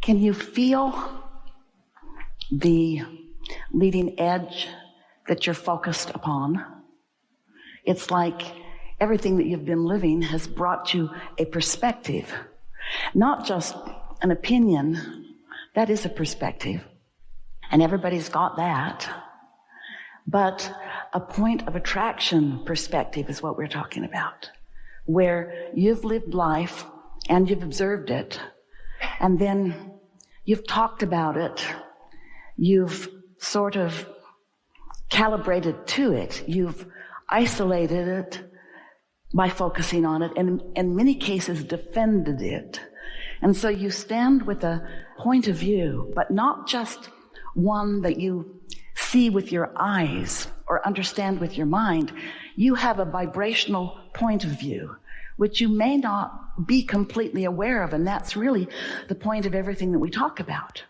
Can you feel the leading edge that you're focused upon? It's like everything that you've been living has brought you a perspective, not just an opinion. That is a perspective, and everybody's got that. But a point of attraction perspective is what we're talking about, where you've lived life and you've observed it, and then you've talked about it, you've sort of calibrated to it, you've isolated it by focusing on it, and in many cases defended it. And so you stand with a point of view, but not just one that you see with your eyes or understand with your mind. You have a vibrational point of view, which you may not be completely aware of, and that's really the point of everything that we talk about.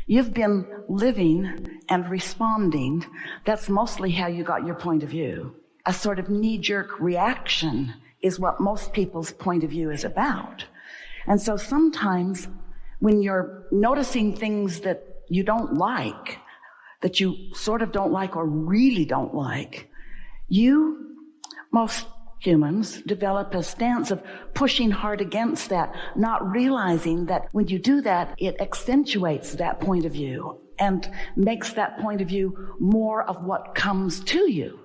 You've been living and responding. That's mostly how you got your point of view. A sort of knee-jerk reaction is what most people's point of view is about. And so sometimes when you're noticing things that you don't like, that you sort of don't like or really don't like, most humans develop a stance of pushing hard against that, not realizing that when you do that, it accentuates that point of view and makes that point of view more of what comes to you.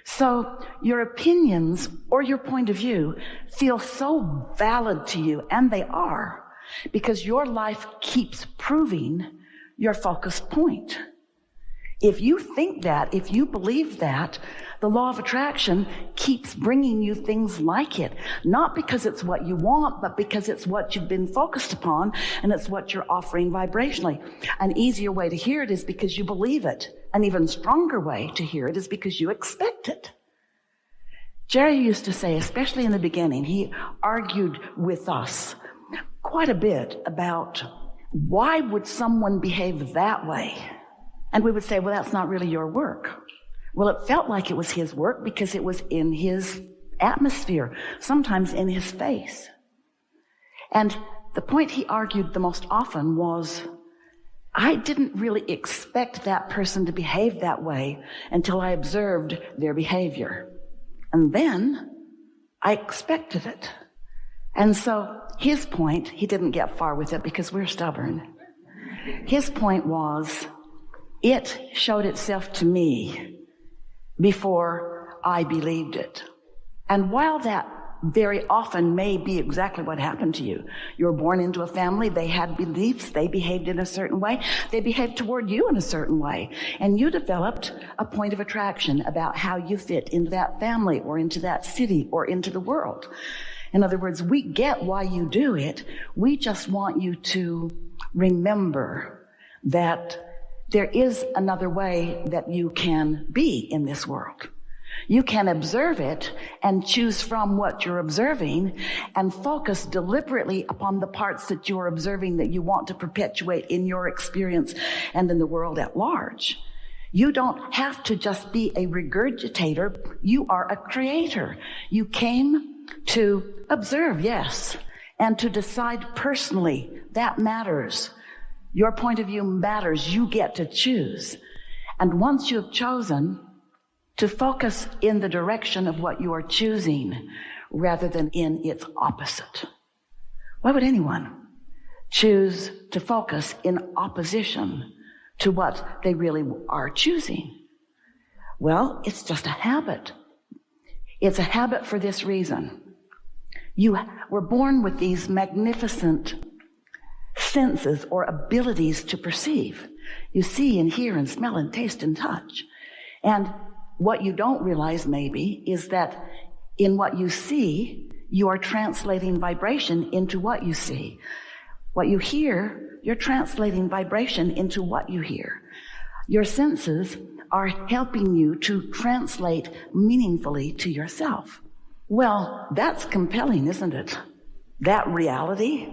So your opinions or your point of view feel so valid to you, and they are, because your life keeps proving your focused point. If you think that, if you believe that, the law of attraction keeps bringing you things like it. Not because it's what you want, but because it's what you've been focused upon, and it's what you're offering vibrationally. An easier way to hear it is because you believe it. An even stronger way to hear it is because you expect it. Jerry used to say, especially in the beginning, he argued with us quite a bit about why would someone behave that way? And we would say, well, that's not really your work. Well, it felt like it was his work because it was in his atmosphere, sometimes in his face. And the point he argued the most often was, I didn't really expect that person to behave that way until I observed their behavior. And then I expected it. And so his point, he didn't get far with it because we're stubborn. His point was, it showed itself to me before I believed it. And while that very often may be exactly what happened to you, you were born into a family, they had beliefs, they behaved in a certain way, they behaved toward you in a certain way, and you developed a point of attraction about how you fit into that family or into that city or into the world. In other words, we get why you do it. We just want you to remember that there is another way that you can be in this world. You can observe it and choose from what you're observing and focus deliberately upon the parts that you're observing that you want to perpetuate in your experience and in the world at large. You don't have to just be a regurgitator. You are a creator. You came to observe, yes, and to decide personally. That matters. Your point of view matters. You get to choose. And once you have chosen, to focus in the direction of what you are choosing rather than in its opposite. Why would anyone choose to focus in opposition to what they really are choosing? Well, it's just a habit. It's a habit for this reason. You were born with these magnificent senses or abilities to perceive. You see and hear and smell and taste and touch. And what you don't realize maybe is that in what you see, you are translating vibration into what you see. What you hear, you're translating vibration into what you hear. Your senses are helping you to translate meaningfully to yourself. Well, that's compelling, isn't it? That reality,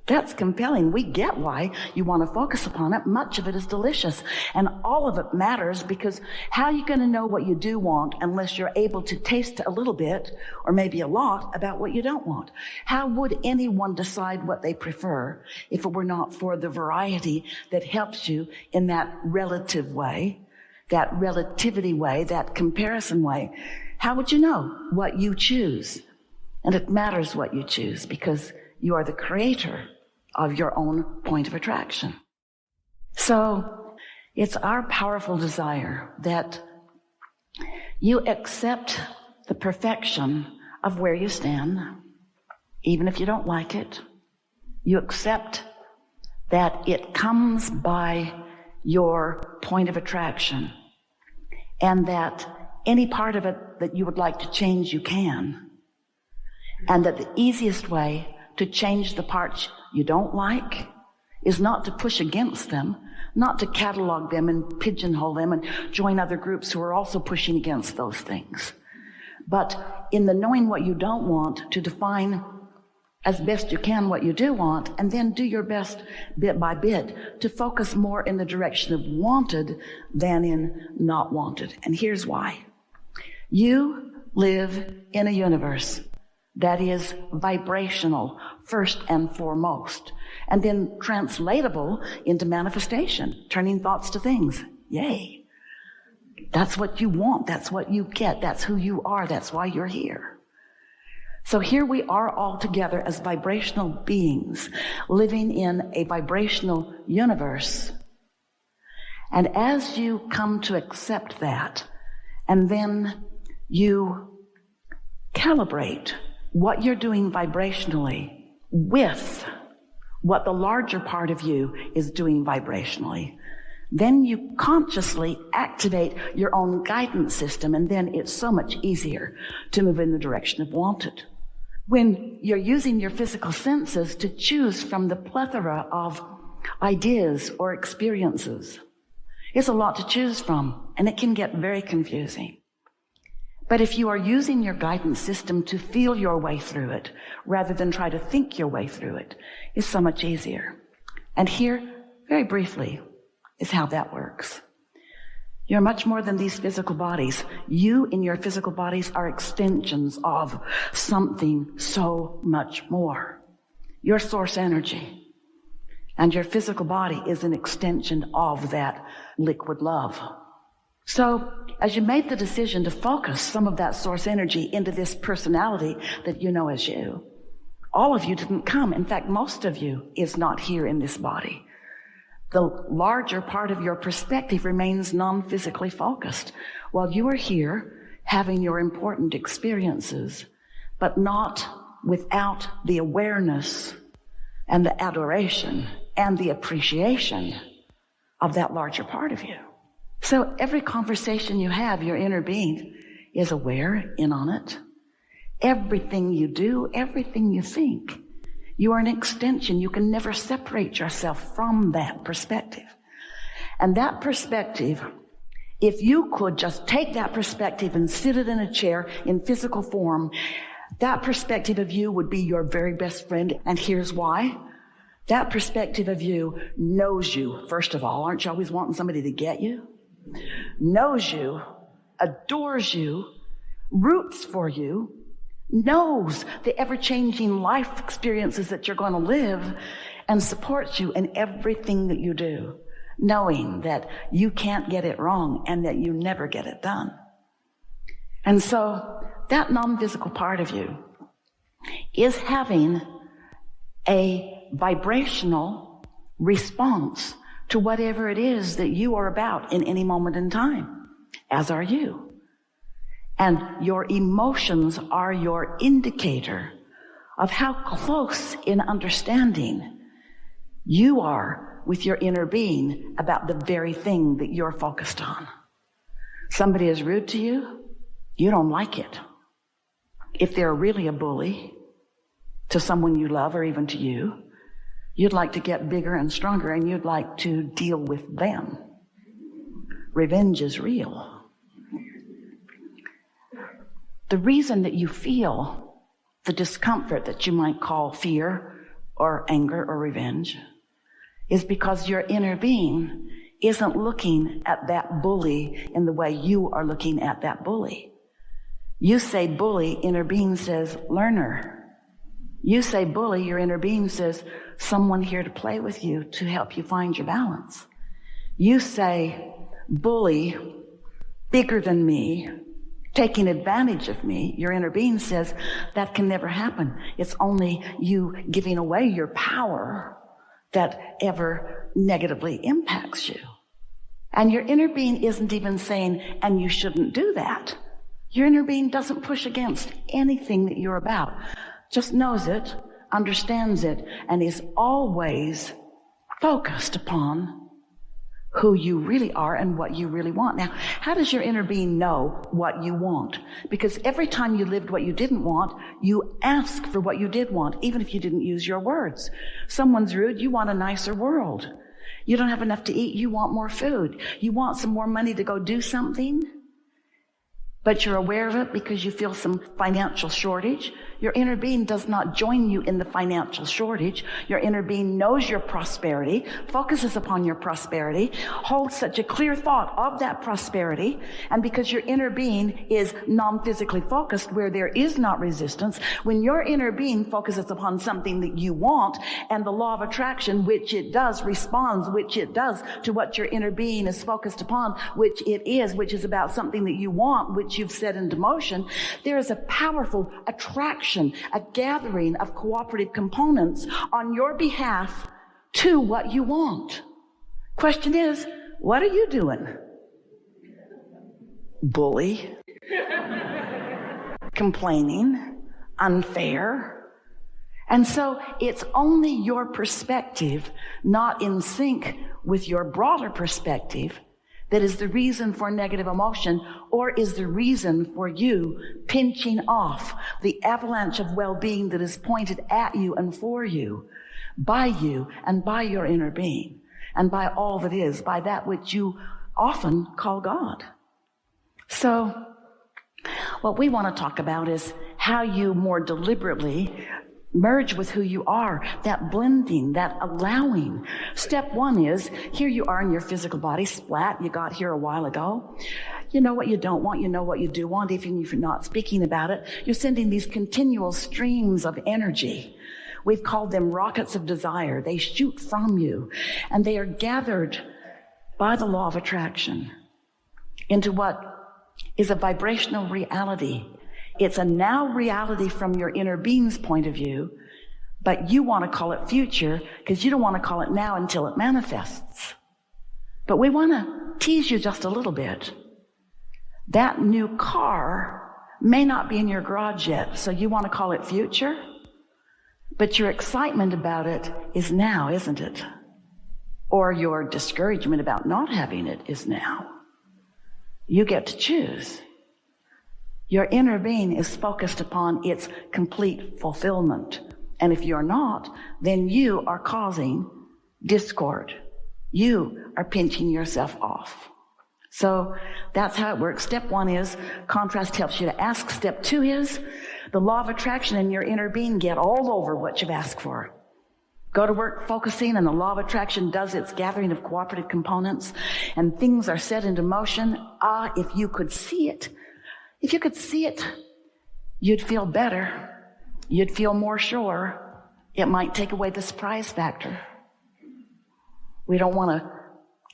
That's compelling. We get why you want to focus upon it. Much of it is delicious. And all of it matters, because how are you going to know what you do want unless you're able to taste a little bit or maybe a lot about what you don't want? How would anyone decide what they prefer if it were not for the variety that helps you in that relative way, that relativity way, that comparison way? How would you know what you choose? And it matters what you choose, because you are the creator of your own point of attraction. So it's our powerful desire that you accept the perfection of where you stand, even if you don't like it. You accept that it comes by your point of attraction, and that any part of it that you would like to change, you can. And that the easiest way to change the parts you don't like is not to push against them, not to catalog them and pigeonhole them and join other groups who are also pushing against those things. But in the knowing what you don't want, to define as best you can what you do want, and then do your best bit by bit to focus more in the direction of wanted than in not wanted. And here's why. You live in a universe that is vibrational first and foremost, and then translatable into manifestation, turning thoughts to things. Yay. That's what you want. That's what you get. That's who you are. That's why you're here. So here we are all together as vibrational beings living in a vibrational universe. And as you come to accept that, and then you calibrate what you're doing vibrationally with what the larger part of you is doing vibrationally, then you consciously activate your own guidance system, and then it's so much easier to move in the direction of wanted. When you're using your physical senses to choose from the plethora of ideas or experiences, it's a lot to choose from, and it can get very confusing. But if you are using your guidance system to feel your way through it, rather than try to think your way through it, it's so much easier. And here, very briefly, is how that works. You're much more than these physical bodies. You in your physical bodies are extensions of something so much more. Your source energy. And your physical body is an extension of that liquid love. So, as you made the decision to focus some of that source energy into this personality that you know as you, all of you didn't come. In fact, most of you is not here in this body. The larger part of your perspective remains non-physically focused, while you are here having your important experiences, but not without the awareness and the adoration and the appreciation of that larger part of you. So every conversation you have, your inner being is aware, in on it. Everything you do, everything you think, you are an extension. You can never separate yourself from that perspective. And that perspective, if you could just take that perspective and sit it in a chair in physical form, that perspective of you would be your very best friend. And here's why. That perspective of you knows you, first of all. Aren't you always wanting somebody to get you? Knows you, adores you, roots for you, knows the ever-changing life experiences that you're going to live, and supports you in everything that you do, knowing that you can't get it wrong and that you never get it done. And so that non-physical part of you is having a vibrational response to whatever it is that you are about in any moment in time, as are you. And your emotions are your indicator of how close in understanding you are with your inner being about the very thing that you're focused on. Somebody is rude to you, you don't like it. If they're really a bully to someone you love or even to you, you'd like to get bigger and stronger, and you'd like to deal with them. Revenge is real. The reason that you feel the discomfort that you might call fear or anger or revenge is because your inner being isn't looking at that bully in the way you are looking at that bully. You say bully, inner being says learner. You say bully, your inner being says someone here to play with you to help you find your balance. You say bully, bigger than me, taking advantage of me, your inner being says that can never happen. It's only you giving away your power that ever negatively impacts you. And your inner being isn't even saying, and you shouldn't do that. Your inner being doesn't push against anything that you're about. Just knows it, understands it, and is always focused upon who you really are and what you really want. Now, how does your inner being know what you want? Because every time you lived what you didn't want, you asked for what you did want, even if you didn't use your words. Someone's rude, you want a nicer world. You don't have enough to eat, you want more food. You want some more money to go do something, but you're aware of it because you feel some financial shortage. Your inner being does not join you in the financial shortage. Your inner being knows your prosperity, focuses upon your prosperity, holds such a clear thought of that prosperity. And because your inner being is non-physically focused, where there is not resistance, when your inner being focuses upon something that you want, and the law of attraction, which it does, responds, which it does to what your inner being is focused upon, which is about something that you want, which you've set into motion, there is a powerful attraction, a gathering of cooperative components on your behalf to what you want. Question is, what are you doing? Bully, complaining, unfair. And so it's only your perspective, not in sync with your broader perspective, that is the reason for negative emotion, or is the reason for you pinching off the avalanche of well-being that is pointed at you and for you, by you and by your inner being, and by all that is, by that which you often call God. So what we want to talk about is how you more deliberately merge with who you are, that blending, that allowing. Step one is, here you are in your physical body, splat, you got here a while ago. You know what you don't want, you know what you do want, even if you're not speaking about it. You're sending these continual streams of energy. We've called them rockets of desire. They shoot from you, and they are gathered by the law of attraction into what is a vibrational reality. It's a now reality from your inner being's point of view, but you want to call it future because you don't want to call it now until it manifests. But we want to tease you just a little bit. That new car may not be in your garage yet, so you want to call it future, but your excitement about it is now, isn't it? Or your discouragement about not having it is now. You get to choose. Your inner being is focused upon its complete fulfillment. And if you're not, then you are causing discord. You are pinching yourself off. So that's how it works. Step one is contrast helps you to ask. Step two is the law of attraction and your inner being get all over what you've asked for. Go to work focusing, and the law of attraction does its gathering of cooperative components, and things are set into motion. If you could see it, if you could see it, you'd feel better. You'd feel more sure. It might take away the surprise factor. We don't want to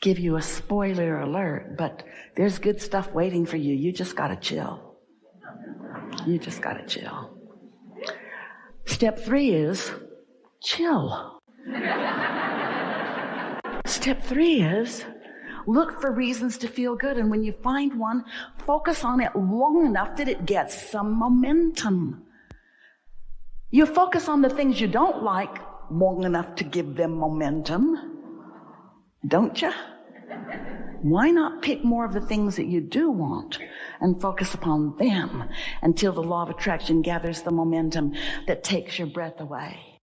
give you a spoiler alert, but there's good stuff waiting for you. You just got to chill. You just got to chill. Step three is chill. Step three is look for reasons to feel good, and when you find one, focus on it long enough that it gets some momentum. You focus on the things you don't like long enough to give them momentum, don't you? Why not pick more of the things that you do want and focus upon them until the law of attraction gathers the momentum that takes your breath away?